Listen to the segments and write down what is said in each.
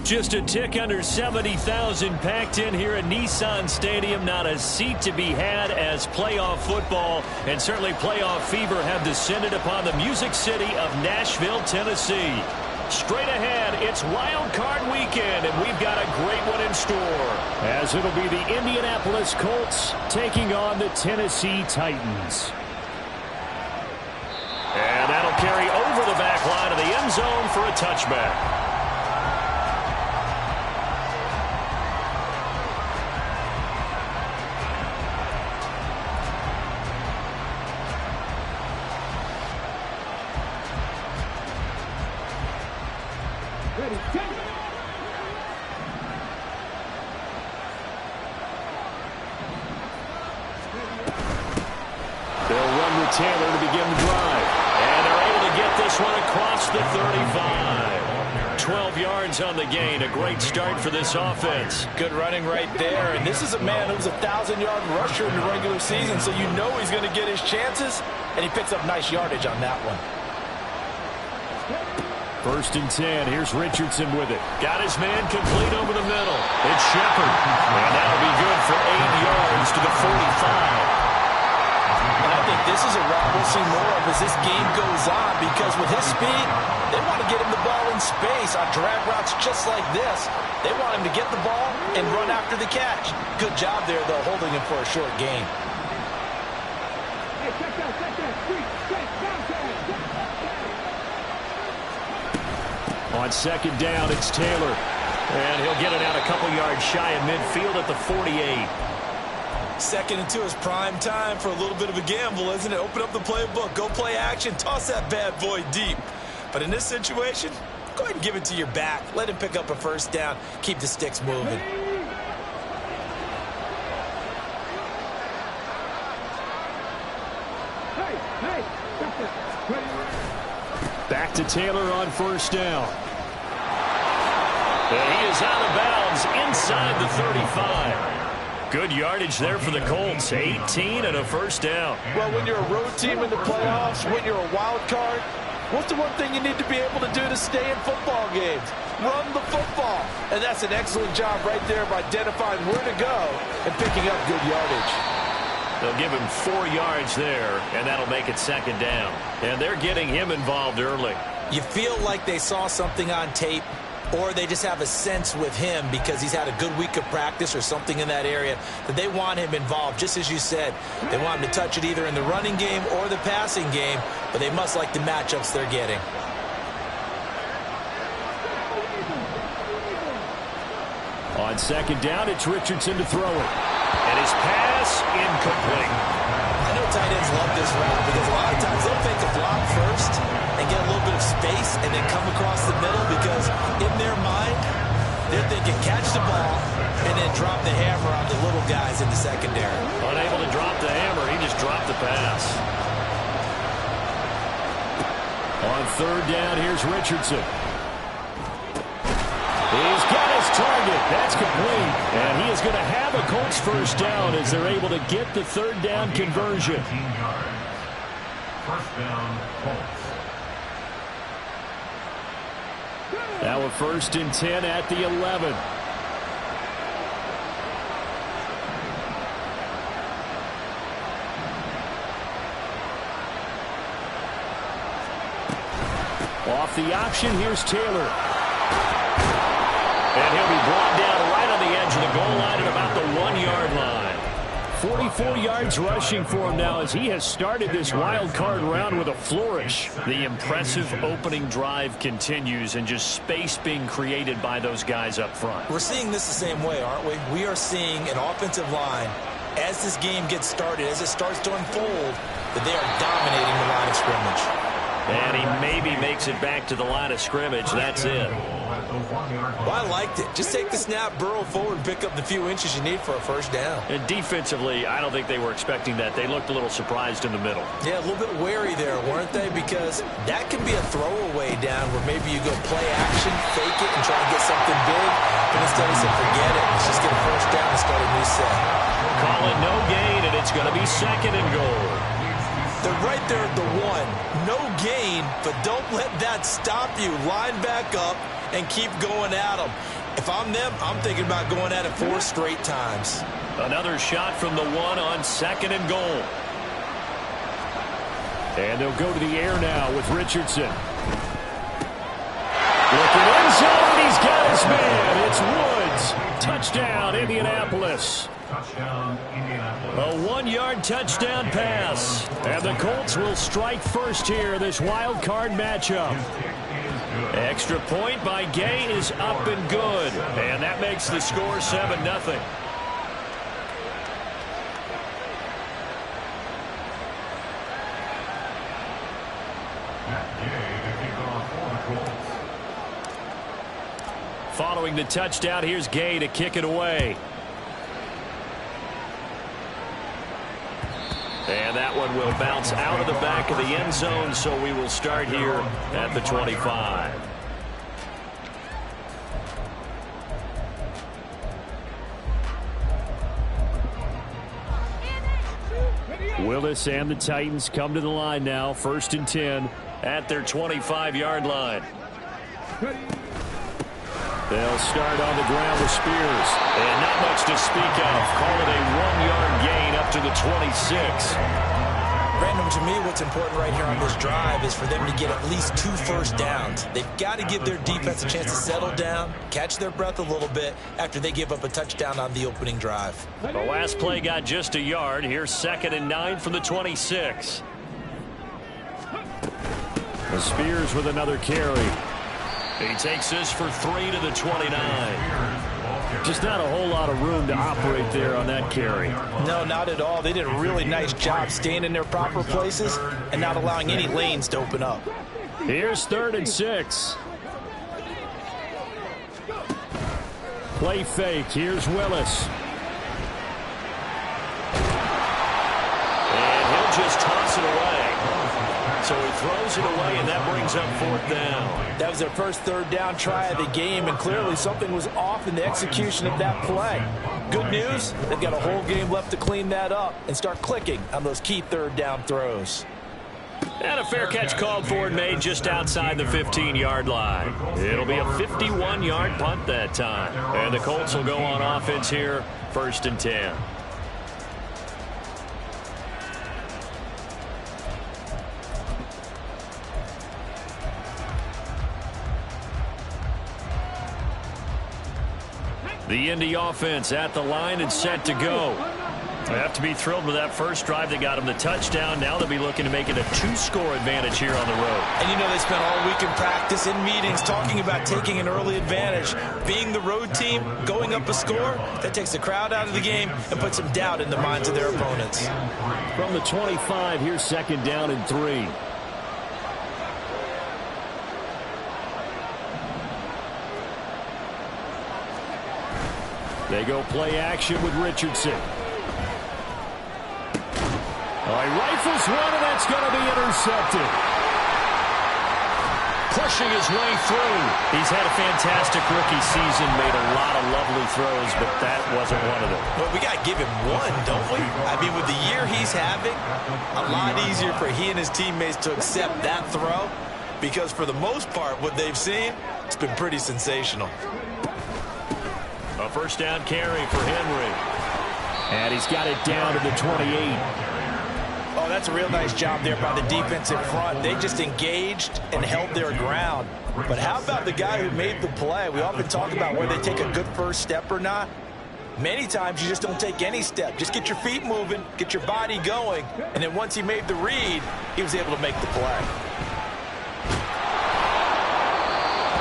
Just a tick under 70,000 packed in here at Nissan Stadium. Not a seat to be had as playoff football and certainly playoff fever have descended upon the Music City of Nashville, Tennessee. Straight ahead, it's Wild Card weekend, and we've got a great one in store. As it'll be the Indianapolis Colts taking on the Tennessee Titans. And that'll carry over the back line of the end zone for a touchback. They'll run with Taylor to begin the drive. And they're able to get this one across the 35. 12 yards on the gain. A great start for this offense. Good running right there. And this is a man who's a 1,000-yard rusher in the regular season, so you know he's going to get his chances. And he picks up nice yardage on that one. 1st and 10. Here's Richardson with it. Got his man complete over the middle. It's Shepard. And that'll be good for 8 yards to the 45. And I think this is a route we'll see more of as this game goes on, because with his speed, they want to get him the ball in space on drag routes just like this. They want him to get the ball and run after the catch. Good job there, though, holding him for a short gain. On 2nd down, it's Taylor. And he'll get it out a couple yards shy of midfield at the 48. 2nd and 2 is prime time for a little bit of a gamble, isn't it? Open up the playbook, go play action, toss that bad boy deep. But in this situation, go ahead and give it to your back. Let him pick up a 1st down. Keep the sticks moving. Back to Taylor on 1st down. And he is out of bounds inside the 35. Good yardage there for the Colts. 18 and a 1st down. Well, when you're a road team in the playoffs, when you're a wild card, what's the one thing you need to be able to do to stay in football games? Run the football. And that's an excellent job right there of identifying where to go and picking up good yardage. They'll give him 4 yards there, and that'll make it 2nd down. And they're getting him involved early. You feel like they saw something on tape, or they just have a sense with him because he's had a good week of practice or something in that area that they want him involved. Just as you said, they want him to touch it either in the running game or the passing game, but they must like the matchups they're getting. On 2nd down, it's Richardson to throw it. And his pass incomplete. I know tight ends love this route because a lot of times they'll fake a block first and get a little bit of space and then come across the middle, because in their mind, they're thinking catch the ball and then drop the hammer on the little guys in the secondary. Unable to drop the hammer, he just dropped the pass. On 3rd down, here's Richardson. He's got his target. That's complete. And he is going to have a Colts 1st down as they're able to get the 3rd down conversion. 1st down, Colts. Now a 1st and 10 at the 11. Off the option, here's Taylor. And he'll be brought down right on the edge of the goal line at about the 1-yard line. 44 yards rushing for him now as he has started this wild card round with a flourish. The impressive opening drive continues, and just space being created by those guys up front. We're seeing this the same way, aren't we? We are seeing an offensive line, as this game gets started, as it starts to unfold, that they are dominating the line of scrimmage. And he maybe makes it back to the line of scrimmage. That's it. Well, I liked it. Just take the snap, burrow forward, and pick up the few inches you need for a 1st down. And defensively, I don't think they were expecting that. They looked a little surprised in the middle. Yeah, a little bit wary there, weren't they? Because that can be a throwaway down where maybe you go play action, fake it, and try to get something big. But instead he said, forget it. Let's just get a 1st down and start a new set. Call it no gain, and it's going to be 2nd and goal. They're right there at the 1. No gain, but don't let that stop you. Line back up and keep going at them. If I'm them, I'm thinking about going at it 4 straight times. Another shot from the 1 on 2nd and goal. And they'll go to the air now with Richardson. Looking in zone, he's got his man. It's Woods. Touchdown, Indianapolis. A 1-yard touchdown pass. And the Colts will strike first here, this wild card matchup. Extra point by Gay is up and good. And that makes the score 7-0. Following the touchdown, here's Gay to kick it away. And that one will bounce out of the back of the end zone, so we will start here at the 25. Willis and the Titans come to the line now, 1st and 10 at their 25-yard line. They'll start on the ground with Spears. And not much to speak of. Call it a 1-yard gain up to the 26. Brandon, to me, what's important right here on this drive is for them to get at least 2 first downs. They've got to give their defense a chance to settle down, catch their breath a little bit after they give up a touchdown on the opening drive. The last play got just a yard. Here's 2nd and 9 from the 26. The Spears with another carry. He takes this for 3 to the 29. Just not a whole lot of room to operate there on that carry. No, not at all. They did a really nice job staying in their proper places and not allowing any lanes to open up. Here's 3rd and 6. Play fake. Here's Willis. And he'll just toss it away. So he throws it away, and that brings up 4th down. That was their first 3rd down try of the game, and clearly something was off in the execution of that play. Good news, they've got a whole game left to clean that up and start clicking on those key 3rd down throws. And a fair catch called for and made just outside the 15-yard line. It'll be a 51-yard punt that time. And the Colts will go on offense here, 1st and 10. The Indy offense at the line and set to go. They have to be thrilled with that first drive. They got them the touchdown. Now they'll be looking to make it a 2-score advantage here on the road. And you know they spent all week in practice, in meetings, talking about taking an early advantage. Being the road team, going up a score, that takes the crowd out of the game and puts some doubt in the minds of their opponents. From the 25, here's 2nd down and 3. They go play action with Richardson. He rifles one, and that's going to be intercepted. Pushing his way through. He's had a fantastic rookie season, made a lot of lovely throws, but that wasn't one of them. Well, we got to give him one, don't we? I mean, with the year he's having, a lot easier for he and his teammates to accept that throw, because for the most part, what they've seen, it's been pretty sensational. A 1st down carry for Henry. And he's got it down to the 28. Oh, that's a real nice job there by the defensive front. They just engaged and held their ground. But how about the guy who made the play? We often talk about whether they take a good first step or not. Many times you just don't take any step. Just get your feet moving, get your body going, and then once he made the read, he was able to make the play.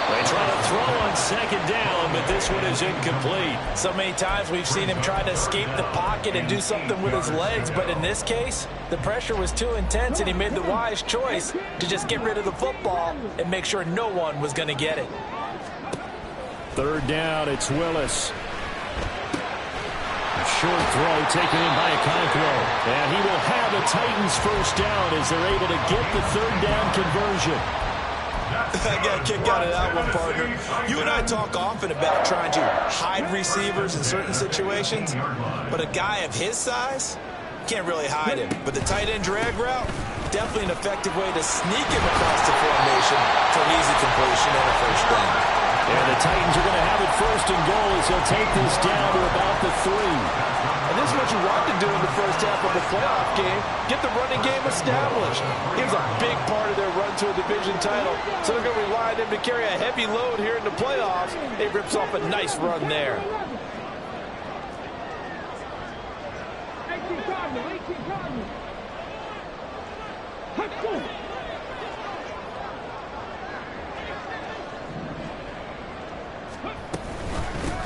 They try to throw on 2nd down, but this one is incomplete. So many times we've seen him try to escape the pocket and do something with his legs, but in this case, the pressure was too intense, and he made the wise choice to just get rid of the football and make sure no one was going to get it. 3rd down, it's Willis. A short throw taken in by Okonkwo. And he will have the Titans 1st down as they're able to get the 3rd down conversion. I got a kick out of that one, partner. You and I talk often about trying to hide receivers in certain situations, but a guy of his size can't really hide him. But the tight end drag route, definitely an effective way to sneak him across the formation for an easy completion and a first down. And the Titans are going to have it first and goal as they'll take this down to about the 3. And this is what you want to do in the first half of a playoff game. Get the running game established. He was a big part of their run to a division title. So they're going to rely on him to carry a heavy load here in the playoffs. He rips off a nice run there.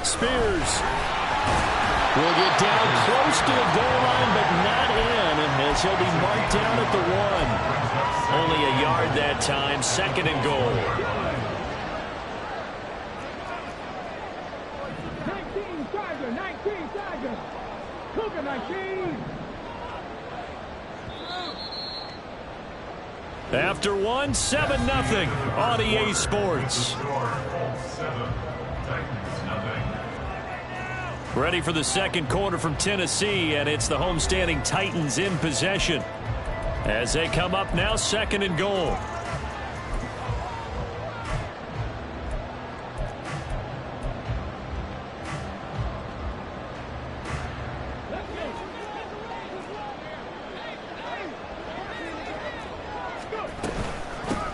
Spears will get down close to the goal line, but not in, as he'll be marked down at the 1. Only a yard that time, second and goal. 19, Tiger, 19, Tiger. Cougar 19. After 1, 7-0 on EA Sports. Ready for the second quarter from Tennessee, and it's the homestanding Titans in possession as they come up now, second and goal.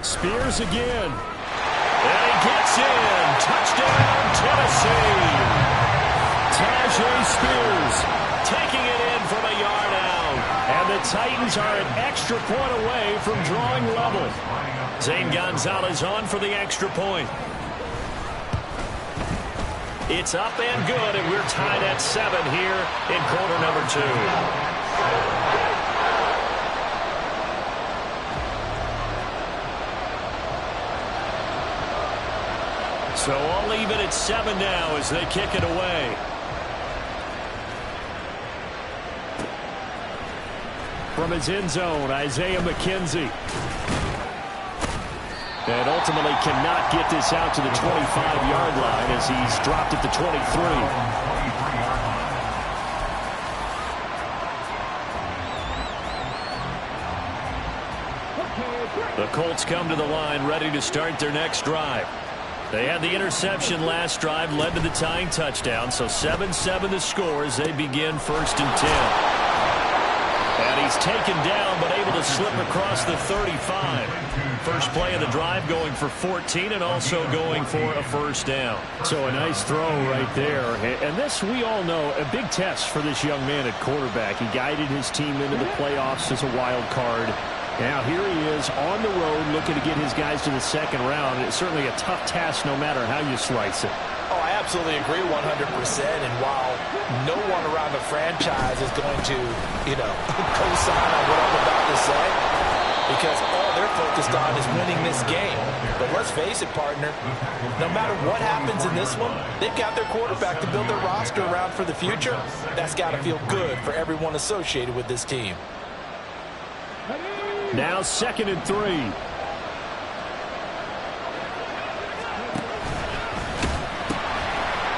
Spears again, and he gets in. Touchdown, Tennessee. Tajay Spears taking it in from a yard out. And the Titans are an extra point away from drawing level. Zane Gonzalez on for the extra point. It's up and good, and we're tied at 7 here in quarter number 2. So all even at 7 now as they kick it away. From his end zone, Isaiah McKenzie. And ultimately cannot get this out to the 25-yard line as he's dropped at the 23. The Colts come to the line ready to start their next drive. They had the interception last drive, led to the tying touchdown, so 7-7 the score as they begin first and 10. And he's taken down, but able to slip across the 35. First play of the drive going for 14 and also going for a first down. So a nice throw right there. And this, we all know, a big test for this young man at quarterback. He guided his team into the playoffs as a wild card. Now here he is on the road looking to get his guys to the second round. It's certainly a tough task no matter how you slice it. Oh, I absolutely agree 100%. And while no one around the franchise is going to, co-sign on what I'm about to say, because all they're focused on is winning this game. But let's face it, partner, no matter what happens in this one, they've got their quarterback to build their roster around for the future. That's got to feel good for everyone associated with this team. Now second and 3.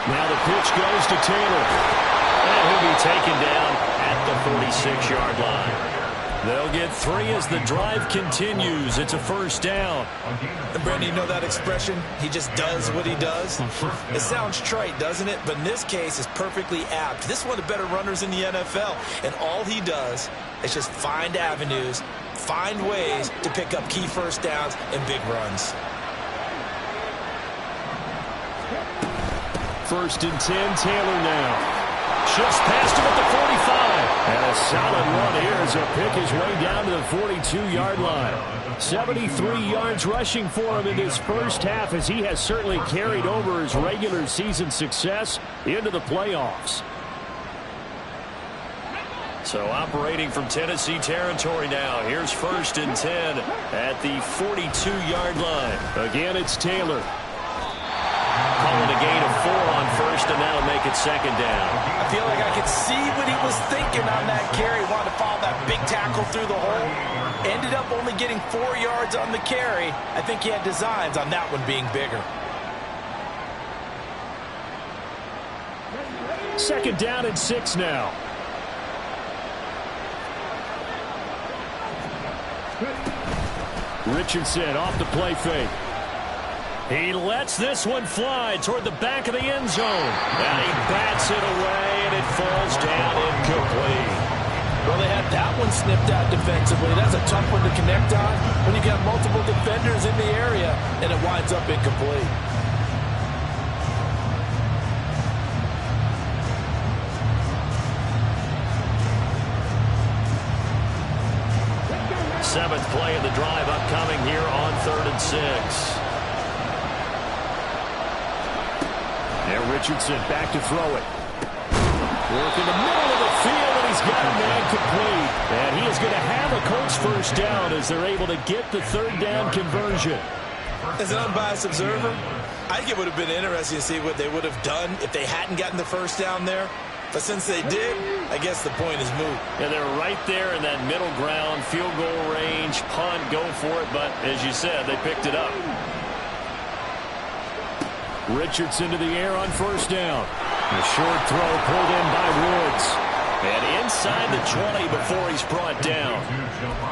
Now the pitch goes to Taylor. And he'll be taken down at the 46-yard line. They'll get 3 as the drive continues. It's a first down. And Brandon, you know that expression? He just does what he does? It sounds trite, doesn't it? But in this case, it's perfectly apt. This is one of the better runners in the NFL. And all he does is just find avenues, find ways to pick up key first downs and big runs. First and 10, Taylor now. Shifts past him at the 45. And a solid run here as he'll pick his way down to the 42-yard line. 73 yards rushing for him in his first half as he has certainly carried over his regular season success into the playoffs. So operating from Tennessee territory now. Here's first and 10 at the 42-yard line. Again, it's Taylor. Calling a gain of 4 on first, and that'll make it second down. I feel like I could see what he was thinking on that carry. Wanted to follow that big tackle through the hole. Ended up only getting 4 yards on the carry. I think he had designs on that one being bigger. Second down and 6 now. Richardson off the play fake. He lets this one fly toward the back of the end zone. And he bats it away, and it falls down incomplete. Well, they had that one snipped out defensively. That's a tough one to connect on when you got multiple defenders in the area, and it winds up incomplete. Seventh play of the drive upcoming here on 3rd and 6. And Richardson back to throw it. Work in the middle of the field, and he's got a man complete. And he is going to have a Colts first down as they're able to get the 3rd down conversion. As an unbiased observer, I think it would have been interesting to see what they would have done if they hadn't gotten the first down there. But since they did, I guess the point is moot. Yeah, they're right there in that middle ground, field goal range, punt, go for it. But as you said, they picked it up. Richardson to the air on 1st down. A short throw pulled in by Woods. And inside the 20 before he's brought down.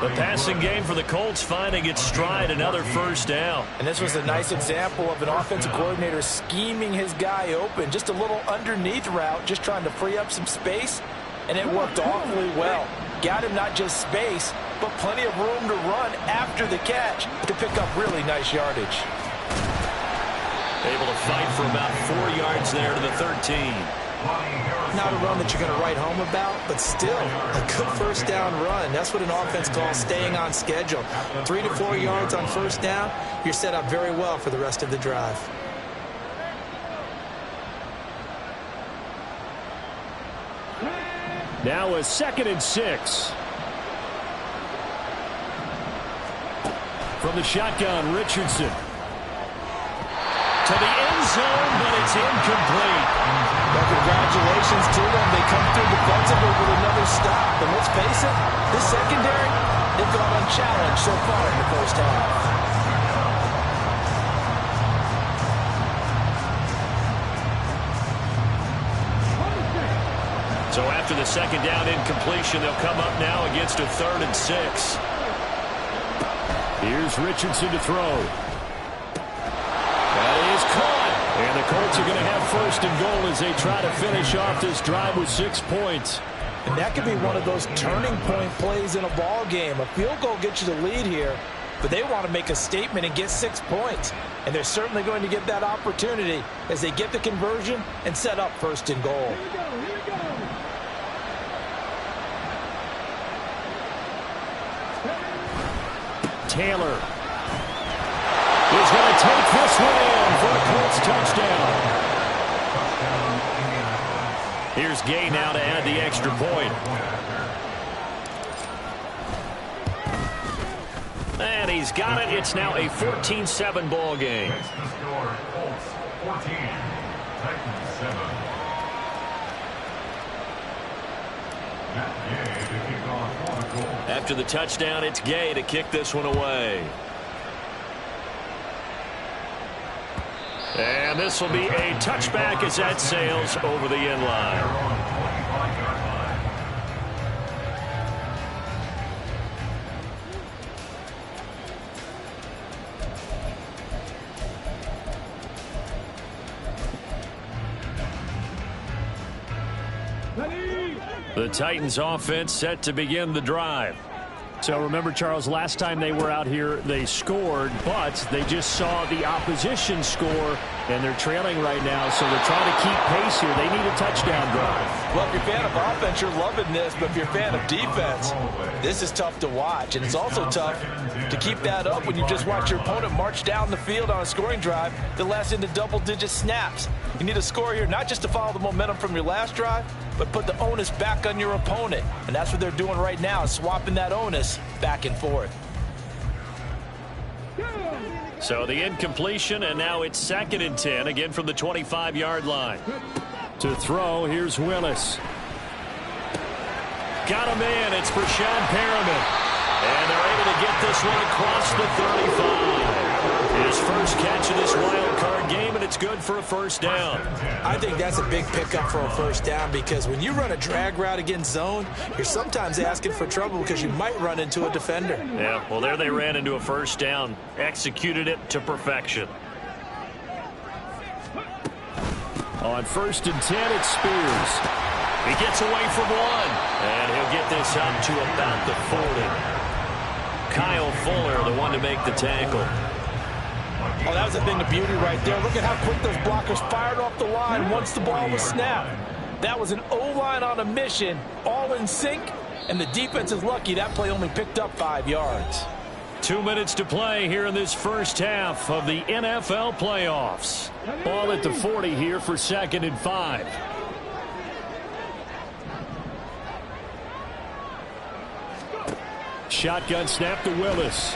The passing game for the Colts finding its stride, another 1st down. And this was a nice example of an offensive coordinator scheming his guy open. Just a little underneath route, just trying to free up some space. And it worked awfully well. Got him not just space, but plenty of room to run after the catch to pick up really nice yardage. Able to fight for about 4 yards there to the 13. Not a run that you're going to write home about, but still a good 1st down run. That's what an offense calls staying on schedule. 3 to 4 yards on 1st down, you're set up very well for the rest of the drive. Now a 2nd and 6. From the shotgun, Richardson. To the end zone, but it's incomplete. Well, congratulations to them. They come through defensively with another stop. And let's face it, this secondary, they've gone unchallenged so far in the 1st half. So after the 2nd down incompletion, they'll come up now against a 3rd and 6. Here's Richardson to throw. That is caught. And the Colts are going to have 1st and goal as they try to finish off this drive with 6 points. And that could be one of those turning point plays in a ball game. A field goal gets you the lead here, but they want to make a statement and get 6 points. And they're certainly going to get that opportunity as they get the conversion and set up 1st and goal. Taylor is going to take this one in for a Colts touchdown. Here's Gay now to add the extra point. And he's got it. It's now a 14-7 ball game. After the touchdown, it's Gay to kick this one away. And this will be a touchback as that sails over the end line. The Titans offense set to begin the drive. So remember, Charles, last time they were out here, they scored, but they just saw the opposition score, and they're trailing right now, so they're trying to keep pace here. They need a touchdown drive. Well, if you're a fan of offense, you're loving this, but if you're a fan of defense, this is tough to watch, and it's also tough to keep that up when you just watch your opponent march down the field on a scoring drive that lasts into double-digit snaps. You need a score here, not just to follow the momentum from your last drive, but put the onus back on your opponent. And that's what they're doing right now, swapping that onus back and forth. So the incompletion, and now it's 2nd and 10, again from the 25-yard line. To throw, here's Willis. Got him in. It's Brashad Perriman. And they're able to get this one across the 35. His first catch of this wild card game, and it's good for a first down. I think that's a big pickup for a first down because when you run a drag route against zone, you're sometimes asking for trouble because you might run into a defender. Yeah, well, there they ran into a first down. Executed it to perfection. On 1st and 10, it's Spears. He gets away from one, and he'll get this up to about the 40. Kyle Fuller, the one to make the tackle. Oh, that was a thing of beauty right there. Look at how quick those blockers fired off the line once the ball was snapped. That was an O-line on a mission, all in sync, and the defense is lucky that play only picked up 5 yards. 2 minutes to play here in this first half of the NFL playoffs. Ball at the 40 here for 2nd and 5. Shotgun snap to Willis.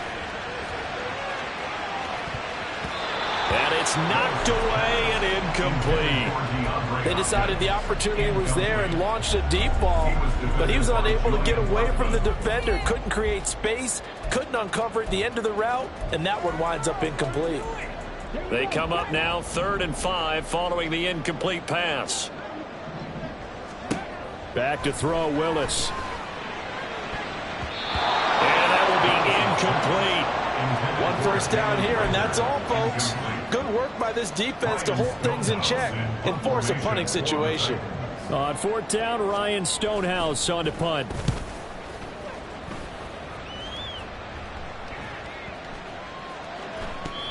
And it's knocked away and incomplete. They decided the opportunity was there and launched a deep ball, but he was unable to get away from the defender. Couldn't create space, couldn't uncover at the end of the route, and that one winds up incomplete. They come up now 3rd and 5 following the incomplete pass. Back to throw, Willis. And that will be incomplete. 1 first down here, and that's all, folks. Good work by this defense to hold things in check and force a punting situation. On 4th down, Ryan Stonehouse on to punt.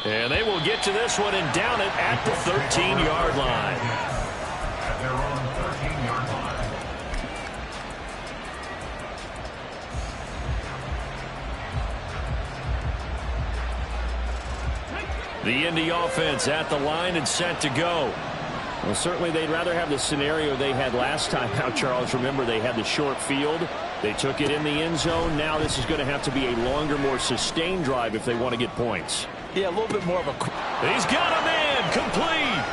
And they will get to this one and down it at the 13-yard line. At their own 13-yard line. The Indy offense at the line and set to go. Well, certainly they'd rather have the scenario they had last time out, Charles. Remember, they had the short field. They took it in the end zone. Now this is going to have to be a longer, more sustained drive if they want to get points. Yeah, a little bit more of a... He's got a man complete.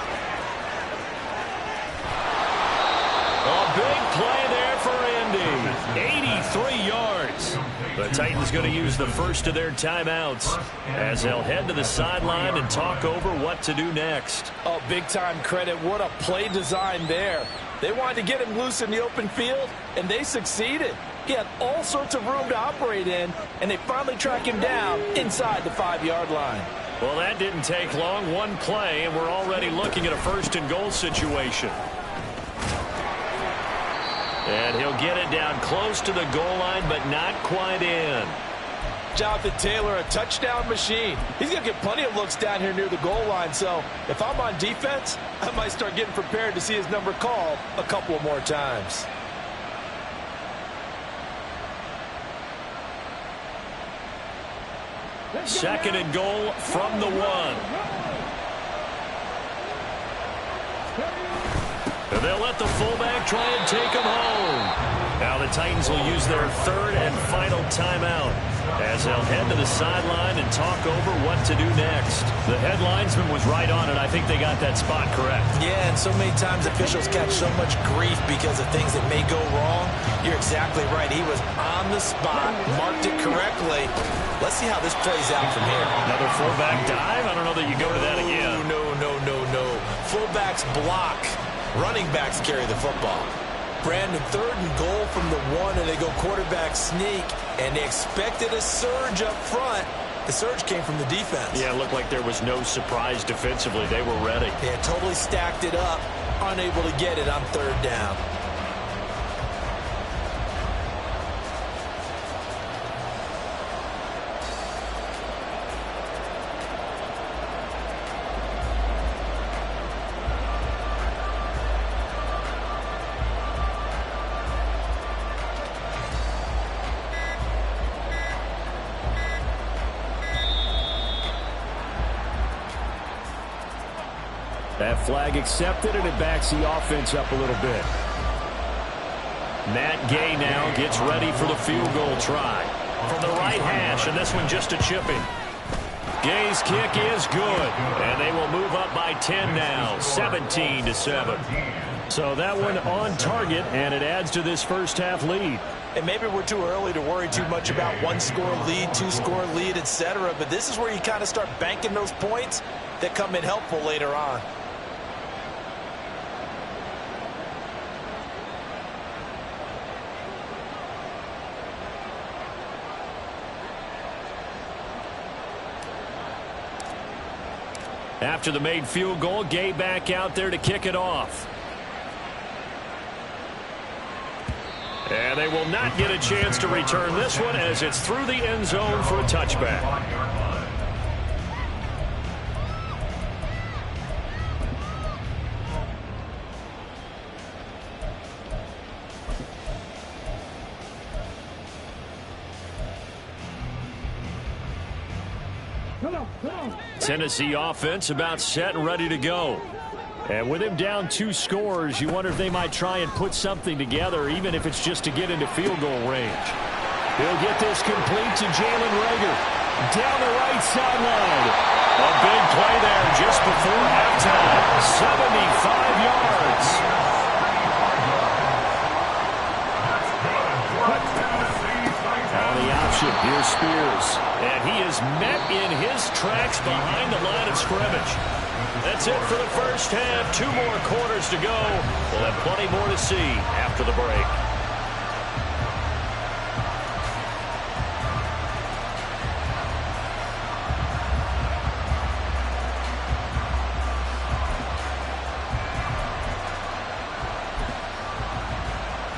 A big play there for Indy. 83 yards. The Titans going to use the first of their timeouts as they'll head to the sideline and talk over what to do next. Oh, big-time credit. What a play design there. They wanted to get him loose in the open field, and they succeeded. He had all sorts of room to operate in, and they finally track him down inside the 5-yard line. Well, that didn't take long. One play, and we're already looking at a 1st and goal situation. And he'll get it down close to the goal line, but not quite in. Jonathan Taylor, a touchdown machine. He's going to get plenty of looks down here near the goal line. So if I'm on defense, I might start getting prepared to see his number called a couple more times. Second and goal from the 1. And they'll let the fullback try and take him home. Now the Titans will use their 3rd and final timeout as they'll head to the sideline and talk over what to do next. The headlinesman was right on it. I think they got that spot correct. Yeah, and so many times officials catch so much grief because of things that may go wrong. You're exactly right. He was on the spot, marked it correctly. Let's see how this plays out from here. Another fullback dive? I don't know that you go to that again. No. Fullbacks block. Running backs carry the football. Brandon, 3rd and goal from the 1, and they go quarterback sneak, and they expected a surge up front. The surge came from the defense. Yeah, it looked like there was no surprise defensively. They were ready. Yeah, totally stacked it up, unable to get it on 3rd down. That flag accepted, and it backs the offense up a little bit. Matt Gay now gets ready for the field goal try. From the right hash, and this one just a chipping. Gay's kick is good, and they will move up by 10 now, 17-7. So that one on target, and it adds to this first half lead. And maybe we're too early to worry too much about 1-score lead, 2-score lead, etc. But this is where you kind of start banking those points that come in helpful later on. After the made field goal, Gay back out there to kick it off. And they will not get a chance to return this one as it's through the end zone for a touchback. Tennessee offense about set and ready to go. And with him down 2 scores, you wonder if they might try and put something together, even if it's just to get into field goal range. He'll get this complete to Jalen Reagor. Down the right sideline. A big play there just before halftime. 75 yards. Here's Spears, and he is met in his tracks behind the line of scrimmage. That's it for the first half. 2 more quarters to go. We'll have plenty more to see after the break.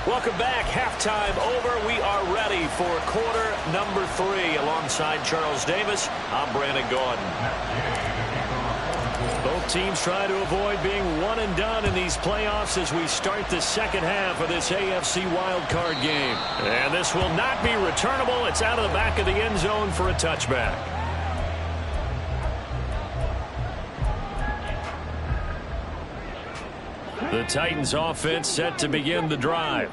Welcome back. Halftime over. We are ready for quarter number 3. Alongside Charles Davis, I'm Brandon Gordon. Both teams try to avoid being one and done in these playoffs as we start the second half of this AFC Wildcard game. And this will not be returnable. It's out of the back of the end zone for a touchback. The Titans offense set to begin the drive.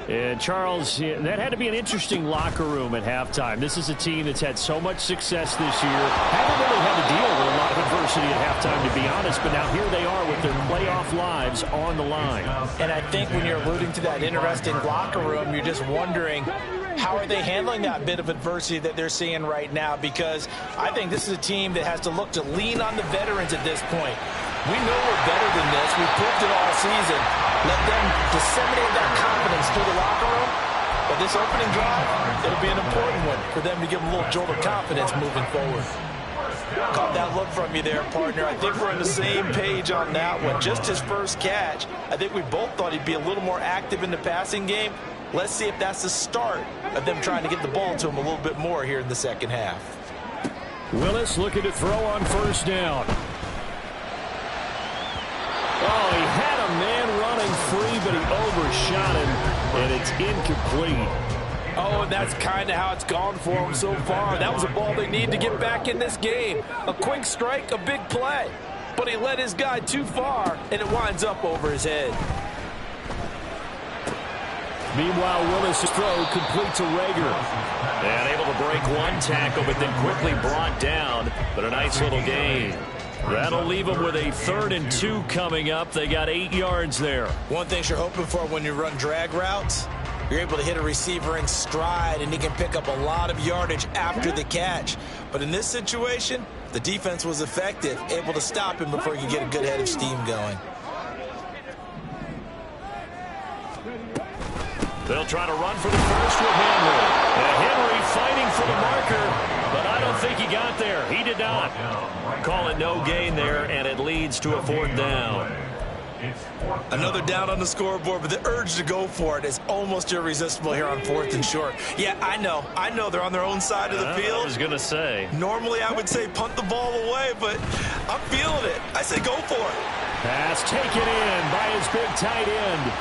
And Charles, that had to be an interesting locker room at halftime. This is a team that's had so much success this year. Haven't really had to deal with a lot of adversity at halftime, to be honest. But now here they are with their playoff lives on the line. And I think when you're alluding to that interesting locker room, you're just wondering, how are they handling that bit of adversity that they're seeing right now? Because I think this is a team that has to look to lean on the veterans at this point. We know we're better than this. We've proved it all season. Let them disseminate that confidence through the locker room. But this opening drive, it'll be an important one for them to give them a little jolt of confidence moving forward. Caught that look from you there, partner. I think we're on the same page on that one. Just his first catch, I think we both thought he'd be a little more active in the passing game. Let's see if that's the start of them trying to get the ball to him a little bit more here in the second half. Willis looking to throw on first down. Oh, he had a man running free, but he overshot him, and it's incomplete. Oh, and that's kind of how it's gone for him so far. That was a ball they need to get back in this game. A quick strike, a big play. But he led his guy too far, and it winds up over his head. Meanwhile, Willis' throw complete to Reagor. And able to break one tackle, but then quickly brought down. But a nice little gain. That'll leave them with a 3rd and 2 coming up. They got 8 yards there. One thing you're hoping for when you run drag routes, you're able to hit a receiver in stride, and he can pick up a lot of yardage after the catch. But in this situation, the defense was effective, able to stop him before he could get a good head of steam going. They'll try to run for the first with Henry. And Henry fighting for the marker, but I don't think he got there. He did not. Call it no gain there, and it leads to a 4th down. Another down on the scoreboard, but the urge to go for it is almost irresistible here on 4th and short. Yeah, I know they're on their own side of the field. I was going to say. Normally I would say punt the ball away, but I'm feeling it. I say go for it. Pass taken in by his big tight end.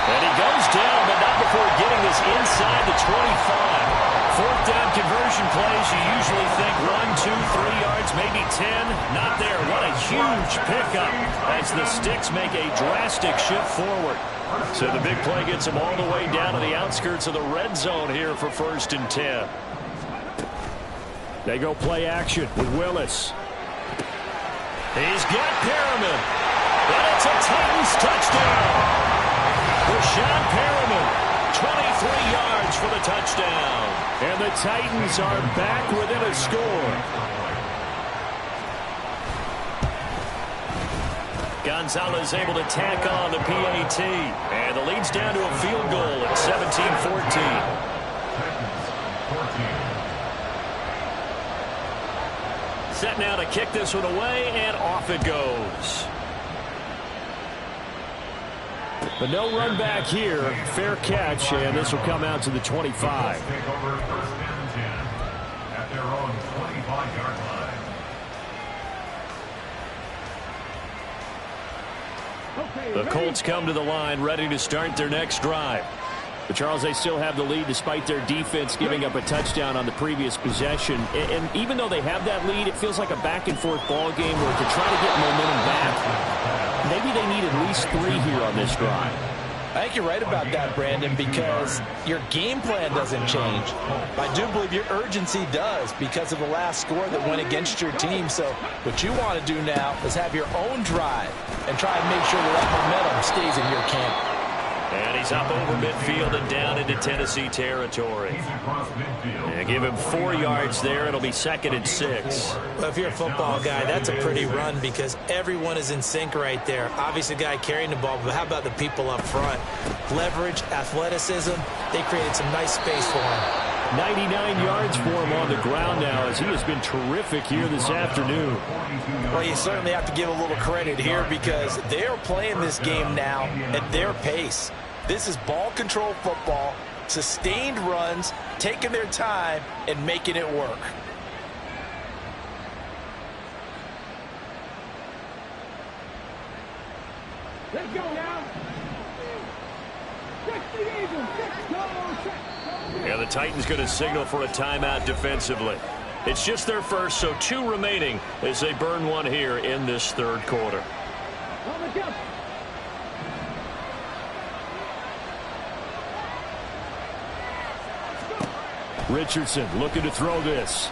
And he goes down, but not before getting this inside the 25. 4th down conversion plays, you usually think 1, 2, 3 yards, maybe 10. Not there. What a huge pickup as the Sticks make a drastic shift forward. So the big play gets them all the way down to the outskirts of the red zone here for 1st and 10. They go play action with Willis. He's got Perriman. And it's a Titans touchdown. Rashad Perriman, 23 yards for the touchdown. And the Titans are back within a score. Gonzalez able to tack on the PAT. And the lead's down to a field goal at 17-14. Setting now to kick this one away, and off it goes. But no run back here. Fair catch, and this will come out to the 25. Take over first and 10 at their own 25-yard line. The Colts come to the line ready to start their next drive. But, Charles, they still have the lead despite their defense giving up a touchdown on the previous possession. And even though they have that lead, it feels like a back-and-forth ball game where to try to get momentum back, maybe they need at least 3 here on this drive. I think you're right about that, Brandon, because your game plan doesn't change. I do believe your urgency does because of the last score that went against your team. So what you want to do now is have your own drive and try and make sure that momentum stays in your camp. And he's up over midfield and down into Tennessee territory. And give him 4 yards there. It'll be 2nd and 6. Well, if you're a football guy, that's a pretty run because everyone is in sync right there. Obviously, the guy carrying the ball, but how about the people up front? Leverage, athleticism, they created some nice space for him. 99 yards for him on the ground now as he has been terrific here this afternoon. Well, you certainly have to give a little credit here because they are playing this game now at their pace. This is ball control football, sustained runs, taking their time, and making it work. Let's go now. Check the Eagles. Check. Yeah, the Titans going to signal for a timeout defensively. It's just their first, so 2 remaining as they burn one here in this 3rd quarter. On the jump. Richardson looking to throw this.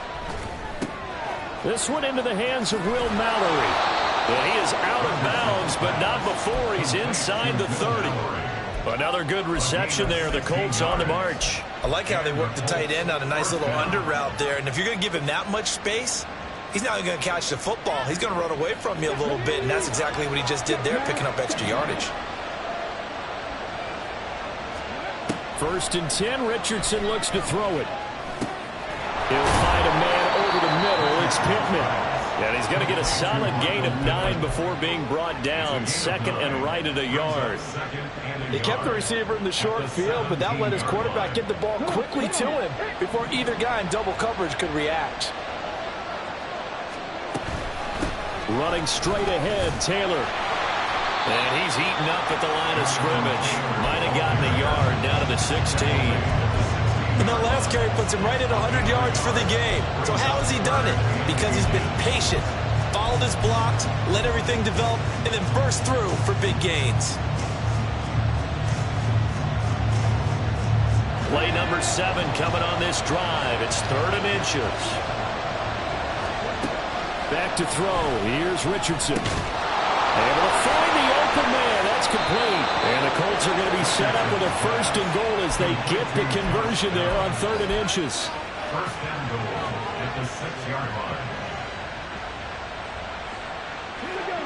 This one into the hands of Will Mallory. And he is out of bounds, but not before he's inside the 30. Another good reception there. The Colts on the march. I like how they work the tight end on a nice little under route there. And if you're going to give him that much space, he's not going to catch the football. He's going to run away from you a little bit, and that's exactly what he just did there, picking up extra yardage. 1st and 10. Richardson looks to throw it. He'll find a man over the middle. It's Pittman. And he's going to get a solid gain of 9 before being brought down. 2nd and right at a yard. He kept the receiver in the short field, but that let his quarterback get the ball quickly to him before either guy in double coverage could react. Running straight ahead, Taylor. And he's eaten up at the line of scrimmage. Might have gotten a yard down to the 16. And that last carry puts him right at 100 yards for the game. So how has he done it? Because he's been patient, followed his blocks, let everything develop, and then burst through for big gains. Play number 7 coming on this drive. It's 3rd and inches. Back to throw. Here's Richardson. Able to find the open man. That's complete. And the Colts are going to be set up with a 1st and goal as they get the conversion there on 3rd and inches. 1st and goal at the 6-yard line. Here we go.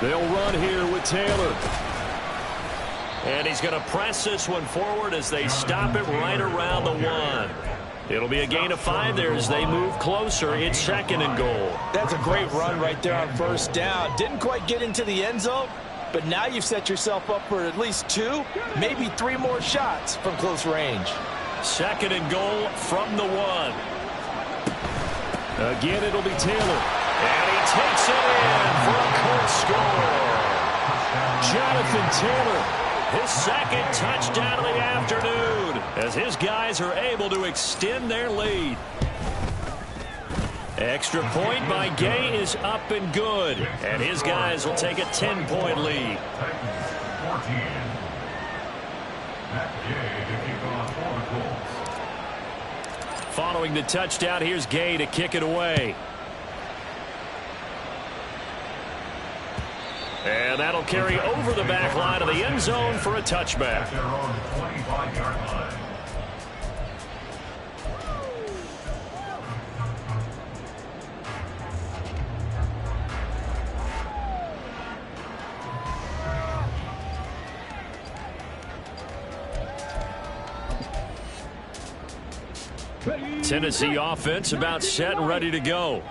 They'll run here with Taylor. And he's going to press this one forward as they stop it right around the 1. It'll be a gain of 5 there as they move closer. It's 2nd and goal. That's a great run right there on 1st down. Didn't quite get into the end zone, but now you've set yourself up for at least 2, maybe 3 more shots from close range. 2nd and goal from the 1. Again, it'll be Taylor. And he takes it in for a Colts score. Jonathan Taylor. His 2nd touchdown of the afternoon as his guys are able to extend their lead. Extra point by Gay is up and good. And his guys will take a 10-point lead. Titans 14. Matt Gay to kick off for the Colts. Following the touchdown, here's Gay to kick it away. And that'll carry over the back line of the end zone for a touchback. At their own 25-yard line. Tennessee offense about set and ready to go.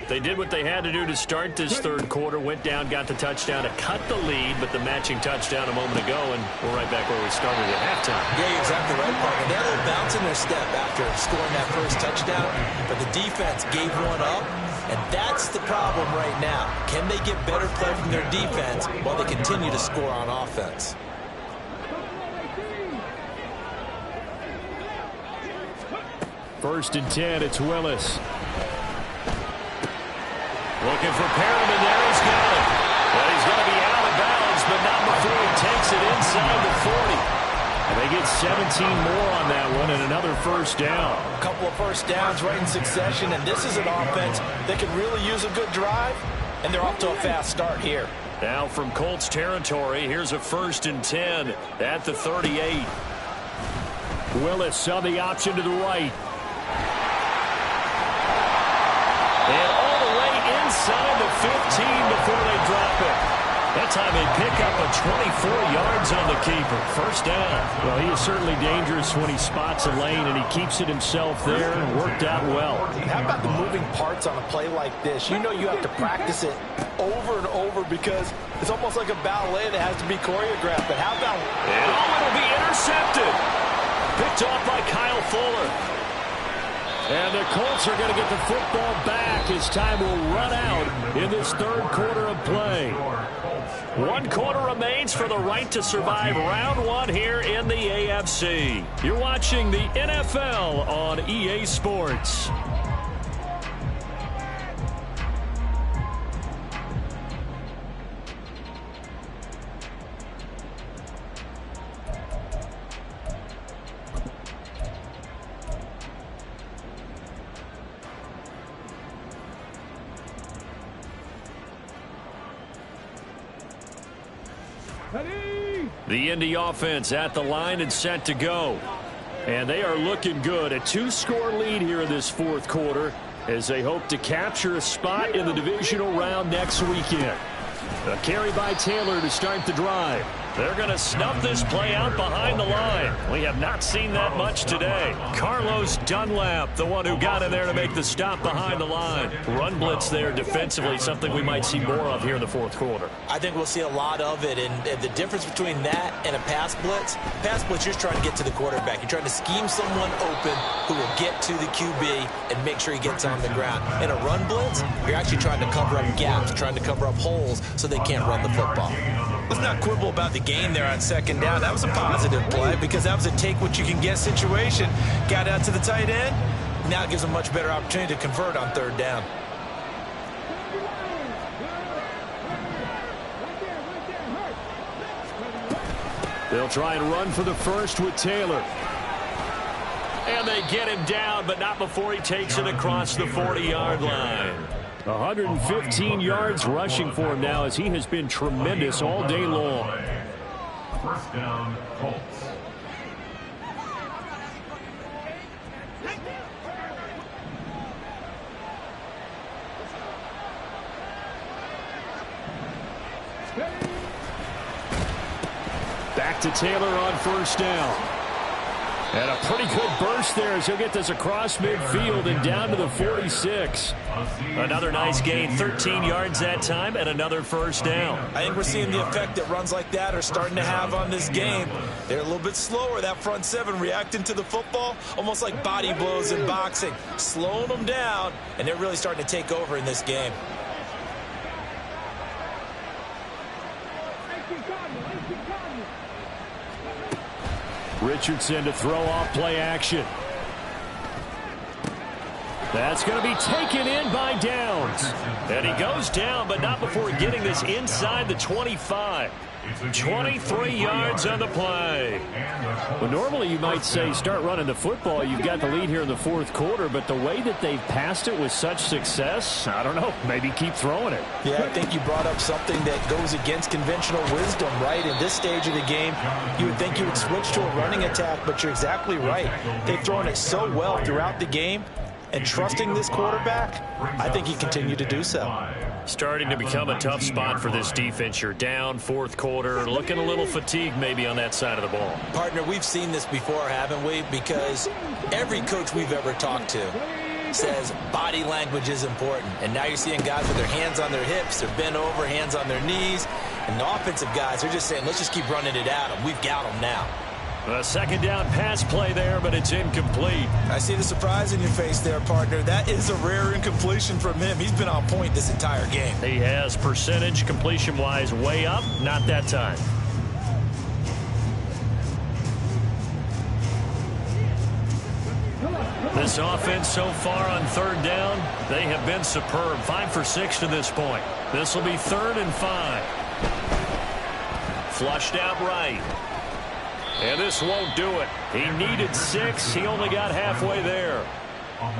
They did what they had to do to start this third quarter. Went down, got the touchdown to cut the lead, but the matching touchdown a moment ago, and we're right back where we started at halftime. Yeah, you're exactly right, partner. They had a little bounce in their step after scoring that first touchdown, but the defense gave one up, and that's the problem right now. Can they get better play from their defense while they continue to score on offense? First and 10, it's Willis. Looking for Perriman there. He's got it. But he's going to be out of bounds, but not before he takes it inside the 40. And they get 17 more on that one and another first down. A couple of first downs right in succession, and this is an offense that could really use a good drive, and they're off to a fast start here. Now from Colts territory, here's a first and 10 at the 38. Willis on the option to the right. And all the way inside the 15 before they drop it. That time they pick up a 24 yards on the keeper. First down. Well, he is certainly dangerous when he spots a lane, and he keeps it himself there and worked out well. How about the moving parts on a play like this? You know you have to practice it over and over because it's almost like a ballet that has to be choreographed. But how about... And it'll be intercepted. Picked off by Kyle Fuller. And the Colts are going to get the football back as time will run out in this third quarter of play. 1 quarter remains for the right to survive round 1 here in the AFC. You're watching the NFL on EA Sports. The Indy offense at the line and set to go. And they are looking good. A 2-score lead here in this fourth quarter as they hope to capture a spot in the divisional round next weekend. A carry by Taylor to start the drive. They're going to snuff this play out behind the line. We have not seen that much today. Carlos Dunlap, the one who got in there to make the stop behind the line. Run blitz there defensively, something we might see more of here in the fourth quarter. I think we'll see a lot of it, and the difference between that and a pass blitz, you're trying to get to the quarterback. You're trying to scheme someone open who will get to the QB and make sure he gets on the ground. In a run blitz, you're actually trying to cover up gaps, trying to cover up holes so they can't run the football. Let's not quibble about the gain there on second down. That was a positive play because that was a take-what-you-can-get situation. Got out to the tight end. Now it gives them a much better opportunity to convert on third down. They'll try and run for the first with Taylor. And they get him down, but not before he takes it across the 40-yard line. 115 yards rushing for him now as he has been tremendous all day long. First down, Colts. Back to Taylor on first down. And a pretty good burst there as he'll get this across midfield and down to the 46. Another nice gain, 13 yards that time, and another first down. I think we're seeing the effect that runs like that are starting to have on this game. They're a little bit slower, that front seven, reacting to the football, almost like body blows in boxing, slowing them down, and they're really starting to take over in this game. Richardson to throw off play action. That's going to be taken in by Downs. And he goes down, but not before getting this inside the 25. 23 yards on the play. Well, normally you might say start running the football. You've got the lead here in the fourth quarter, but the way that they've passed it with such success, I don't know, maybe keep throwing it. Yeah, I think you brought up something that goes against conventional wisdom, right? In this stage of the game, you would think you would switch to a running attack, but you're exactly right. They've thrown it so well throughout the game, and trusting this quarterback, I think he continued to do so. Starting to become a tough spot for this defense. You're down fourth quarter, looking a little fatigued maybe on that side of the ball. Partner, we've seen this before, haven't we? Because every coach we've ever talked to says body language is important. And now you're seeing guys with their hands on their hips, they're bent over, hands on their knees. And the offensive guys are just saying, let's just keep running it at them. We've got them now. A second down pass play there, but it's incomplete. I see the surprise in your face there, partner. That is a rare incompletion from him. He's been on point this entire game. He has percentage completion-wise way up. Not that time. This offense so far on third down, they have been superb. 5 for 6 to this point. This will be 3rd and 5. Flushed out right. And this won't do it. He needed 6. He only got halfway there.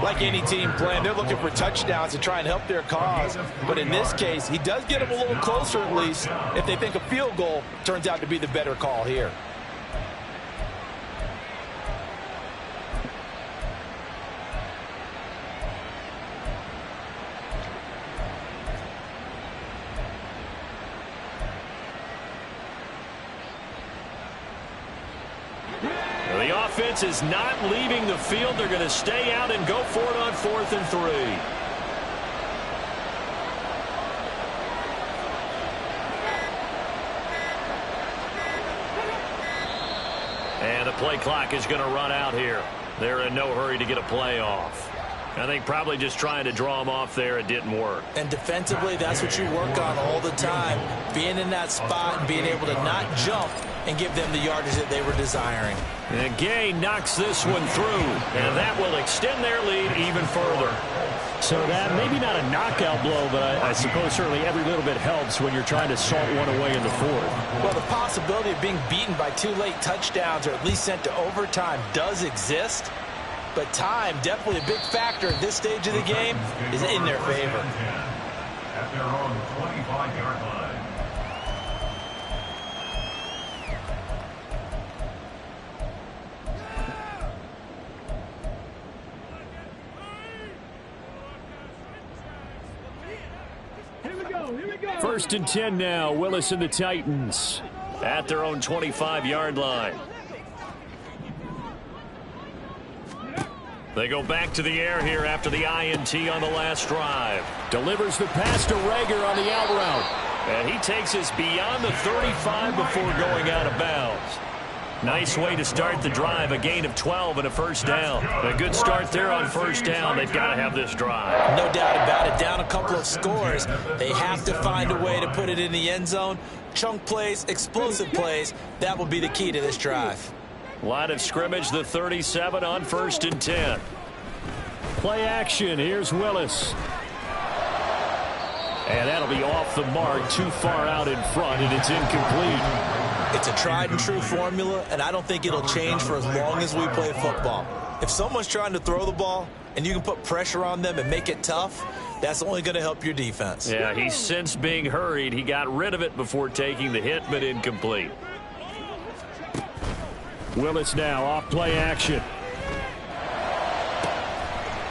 Like any team playing, they're looking for touchdowns to try and help their cause. But in this case, he does get them a little closer at least if they think a field goal turns out to be the better call here. The offense is not leaving the field. They're going to stay out and go for it on 4th and 3. And the play clock is going to run out here. They're in no hurry to get a play off. I think probably just trying to draw them off there. It didn't work. And defensively, that's what you work on all the time. Being in that spot and being able to not jump and give them the yardage that they were desiring. And Gay knocks this one through. And that will extend their lead even further. So that maybe not a knockout blow, but I suppose certainly every little bit helps when you're trying to salt one away in the fourth. Well, the possibility of being beaten by 2 late touchdowns or at least sent to overtime does exist. But time, definitely a big factor at this stage of the game, is in their favor. At their own 25-yard line. Here we go. 1st and 10 now. Willis and the Titans At their own 25-yard line. They go back to the air here after the INT on the last drive. delivers the pass to Rager on the out route. And he takes us beyond the 35 before going out of bounds. Nice way to start the drive, a gain of 12 and a first down. A good start there on first down. They've got to have this drive. No doubt about it. Down a couple of scores. They have to find a way to put it in the end zone. Chunk plays, explosive plays. That will be the key to this drive. Line of scrimmage, the 37 on 1st and 10. Play action. Here's Willis. And that'll be off the mark, too far out in front, and it's incomplete. It's a tried and true formula, and I don't think it'll change for as long as we play football. If someone's trying to throw the ball and you can put pressure on them and make it tough, that's only going to help your defense. Yeah, he's since being hurried. He got rid of it before taking the hit, but incomplete. Willis now off play action.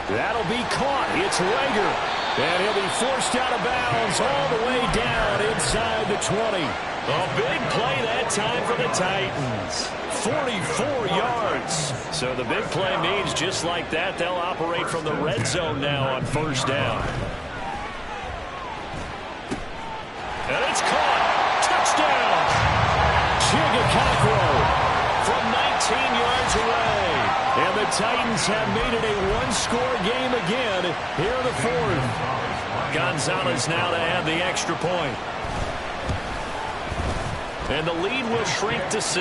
That'll be caught. It's Rager. And he'll be forced out of bounds all the way down inside the 20. A big play that time for the Titans. 44 yards. So the big play means just like that, they'll operate from the red zone now on first down. And it's caught. Touchdown. Chigga From 19 yards away. And the Titans have made it a one-score game again here in the fourth. Gonzalez now to add the extra point. And the lead will shrink to 6.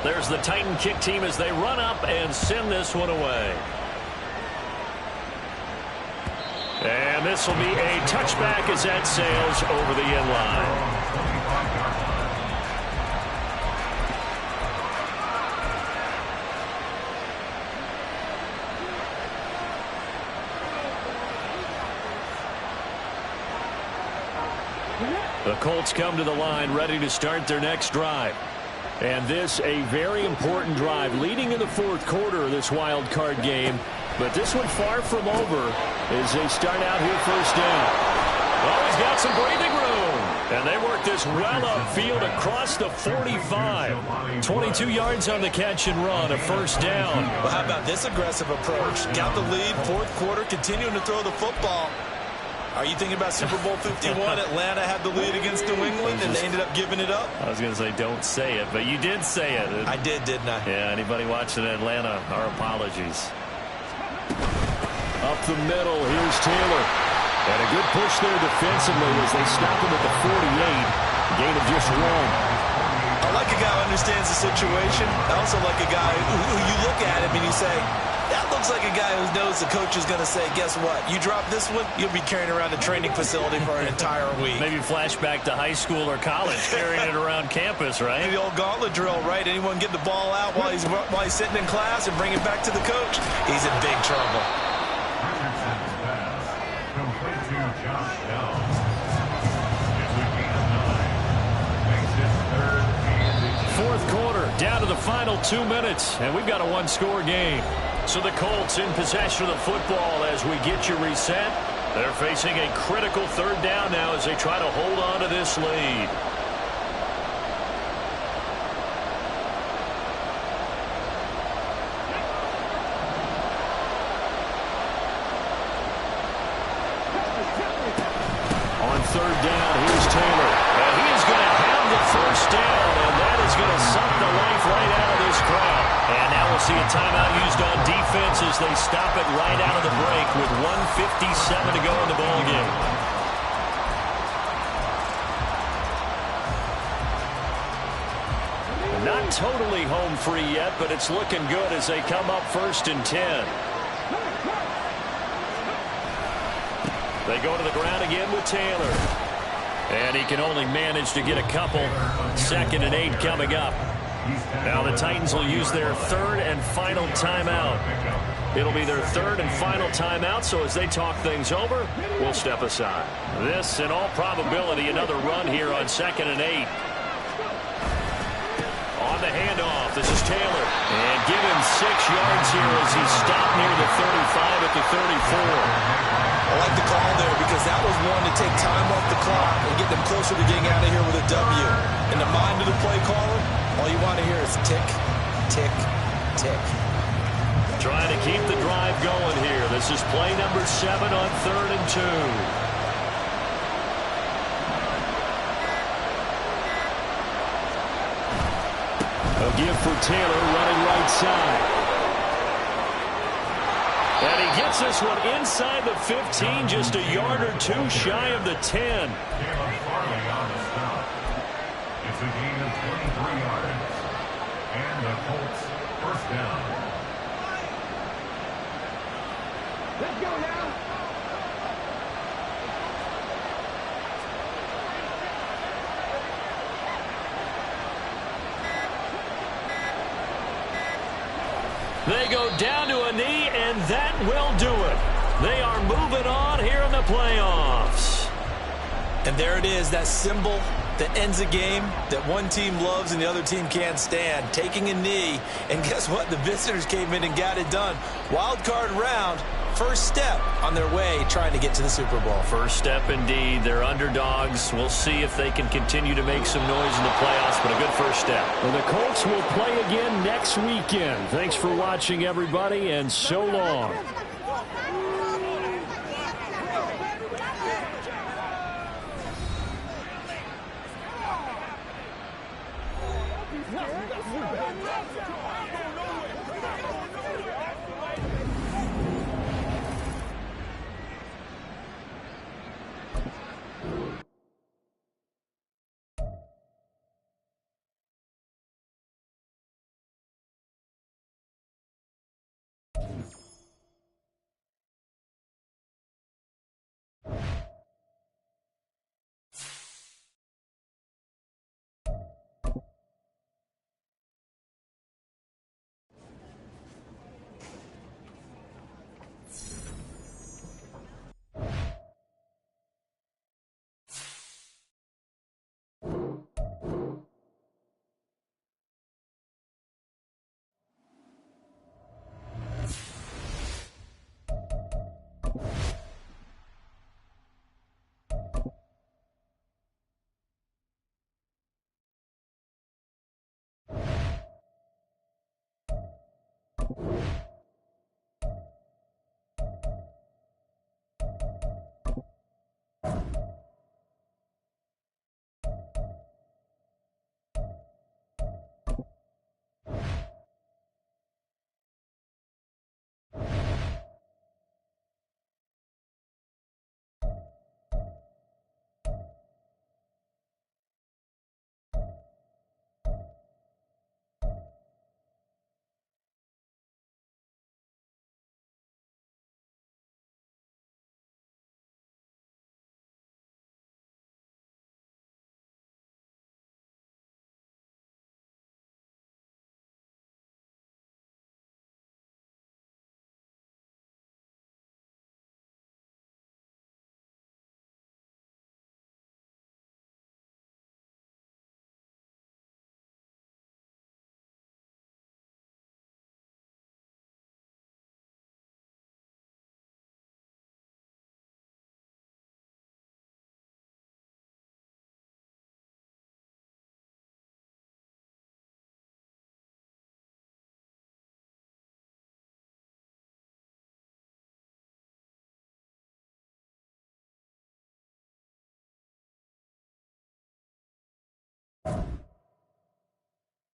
There's the Titan kick team as they run up and send this one away. And this will be a touchback as that sails over the end line. The Colts come to the line ready to start their next drive. And this a very important drive leading in the fourth quarter of this wild card game. But this one far from over as they start out here first down. Oh, he's got some breathing room. And they work this well upfield across the 45. 22 yards on the catch and run, a first down. Well, how about this aggressive approach? Got the lead, fourth quarter, continuing to throw the football. Are you thinking about Super Bowl 51? Atlanta had the lead against New England, and they ended up giving it up? I was going to say don't say it, but you did say it. I did, didn't I? Yeah, anybody watching Atlanta, our apologies. Up the middle, here's Taylor. And a good push there defensively as they stop him at the 48. Gain of just one. I like a guy who understands the situation. I also like a guy who you look at him and you say, that looks like a guy who knows the coach is going to say, guess what? You drop this one, you'll be carrying around a training facility for an entire week. Maybe flashback to high school or college, carrying it around campus, right? Maybe the old gauntlet drill, right? Anyone get the ball out while he's sitting in class and bring it back to the coach? He's in big trouble. Richardson's pass complete to Josh Downs. It's a gain of 9. Makes it third and 8. Fourth quarter, down to the final 2 minutes, and we've got a one-score game. So the Colts in possession of the football as we get you reset. They're facing a critical third down now as they try to hold on to this lead. On third down, here's Taylor. And he is going to have the first down, and that is going to suck the life right out of this crowd. And now we'll see a timeout used on defense as they stop it right out of the break with 1:57 to go in the ballgame. Not totally home free yet, but it's looking good as they come up 1st and 10. They go to the ground again with Taylor. And he can only manage to get a couple. 2nd and 8 coming up. Now the Titans will use their third and final timeout. It'll be their third and final timeout, so as they talk things over, we'll step aside. This, in all probability, another run here on 2nd and 8. On the handoff, this is Taylor. And give him 6 yards here as he's stopped near the 35 at the 34. I like the call there because that was one to take time off the clock and get them closer to getting out of here with a W. In the mind of the play caller, all you want to hear is tick, tick, tick. Trying to keep the drive going here. This is play number 7 on 3rd and 2. A give for Taylor running right side. And he gets this one inside the 15, just a yard or 2 shy of the 10. Caleb Farley on the stop. It's a gain of 23 yards. And the Colts first down. Let's go now. They go down to a knee, and that will do it. They are moving on here in the playoffs. And there it is, that symbol that ends a game that one team loves and the other team can't stand. Taking a knee, and guess what? The visitors came in and got it done. Wild card round, first step on their way trying to get to the Super Bowl. First step indeed. They're underdogs. We'll see if they can continue to make some noise in the playoffs, but a good first step. Well, the Colts will play again next weekend. Thanks for watching, everybody, and so long. Thank you.